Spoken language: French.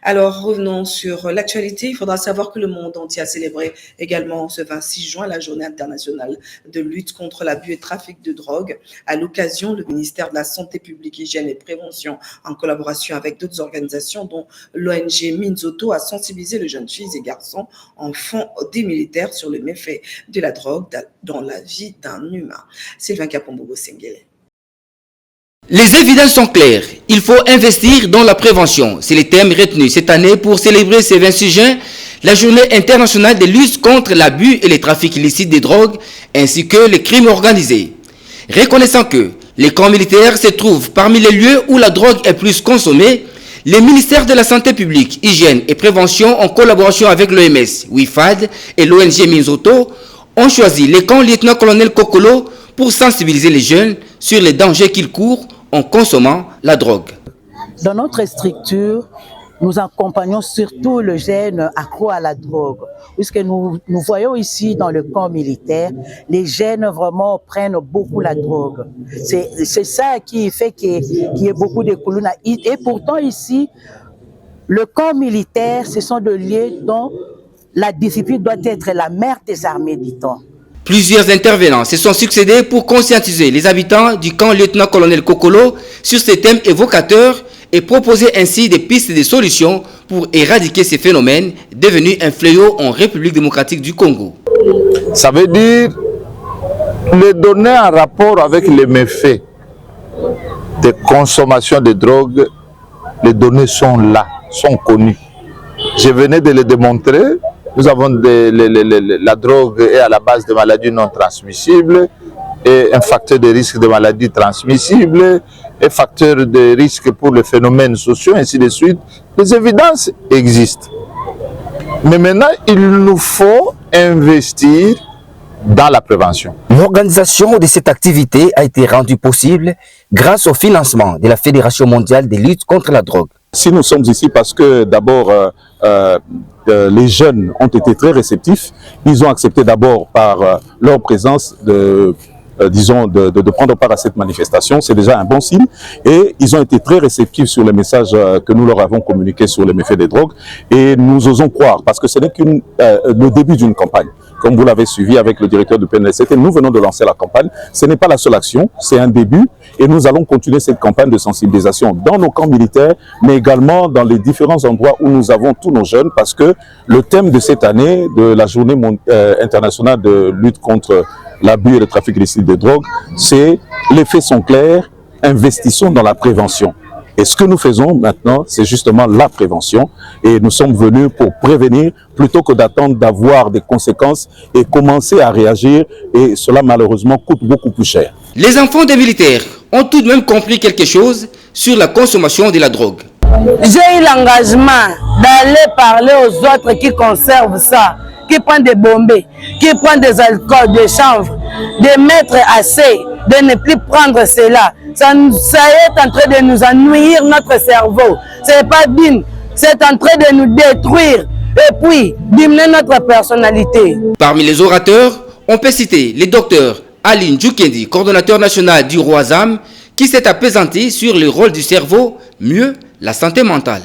Alors, revenons sur l'actualité. Il faudra savoir que le monde entier a célébré également ce 26 juin la journée internationale de lutte contre l'abus et trafic de drogue. À l'occasion, le ministère de la Santé publique, Hygiène et Prévention, en collaboration avec d'autres organisations, dont l'ONG Minzoto, a sensibilisé les jeunes filles et garçons, enfants des militaires, sur le méfait de la drogue dans la vie d'un humain. Sylvain Kapombogo-Sengele. Les évidences sont claires. Il faut investir dans la prévention. C'est le thème retenu cette année pour célébrer ce 26 juin la journée internationale de lutte contre l'abus et les trafics illicites de drogue ainsi que les crimes organisés. Reconnaissant que les camps militaires se trouvent parmi les lieux où la drogue est plus consommée, les ministères de la Santé publique, Hygiène et Prévention, en collaboration avec l'OMS, WIFAD et l'ONG Minzoto, ont choisi les camps lieutenant-colonel Kokolo pour sensibiliser les jeunes sur les dangers qu'ils courent en consommant la drogue. Dans notre structure, nous accompagnons surtout le jeune accro à la drogue, puisque nous voyons ici dans le camp militaire, les jeunes vraiment prennent beaucoup la drogue. C'est ça qui fait qu'il y ait beaucoup de colonnes. Et pourtant ici, le camp militaire, ce sont des lieux dont la discipline doit être la mère des armées, dit-on. Plusieurs intervenants se sont succédés pour conscientiser les habitants du camp lieutenant-colonel Kokolo sur ces thèmes évocateurs et proposer ainsi des pistes de solutions pour éradiquer ces phénomènes devenus un fléau en République démocratique du Congo. Ça veut dire les données en rapport avec les méfaits de consommation de drogue, les données sont là, sont connues. Je venais de les démontrer. Nous avons la drogue est à la base de maladies non transmissibles et un facteur de risque de maladies transmissibles et facteur de risque pour les phénomènes sociaux, ainsi de suite. Les évidences existent. Mais maintenant, il nous faut investir dans la prévention. L'organisation de cette activité a été rendue possible grâce au financement de la Fédération mondiale de lutte contre la drogue. Si nous sommes ici parce que d'abord les jeunes ont été très réceptifs, ils ont accepté d'abord par leur présence de prendre part à cette manifestation, c'est déjà un bon signe, et ils ont été très réceptifs sur les messages que nous leur avons communiqués sur les méfaits des drogues, et nous osons croire, parce que ce n'est que le début d'une campagne. Comme vous l'avez suivi avec le directeur du PNLCT, nous venons de lancer la campagne. Ce n'est pas la seule action, c'est un début et nous allons continuer cette campagne de sensibilisation dans nos camps militaires, mais également dans les différents endroits où nous avons tous nos jeunes, parce que le thème de cette année, de la journée internationale de lutte contre l'abus et le trafic illicite de drogue, c'est les faits sont clairs, investissons dans la prévention. Et ce que nous faisons maintenant, c'est justement la prévention. Et nous sommes venus pour prévenir plutôt que d'attendre d'avoir des conséquences et commencer à réagir. Et cela, malheureusement, coûte beaucoup plus cher. Les enfants des militaires ont tout de même compris quelque chose sur la consommation de la drogue. J'ai eu l'engagement d'aller parler aux autres qui conservent ça, qui prennent des bombes, qui prennent des alcools, des chanvre, de mettre assez, de ne plus prendre cela. Ça est en train de nous ennuyer notre cerveau. Ce n'est pas digne. C'est en train de nous détruire et puis diminuer notre personnalité. Parmi les orateurs, on peut citer le docteur Aline Djoukendi, coordonnateur national du Roisam, qui s'est apaisanti sur le rôle du cerveau, mieux la santé mentale.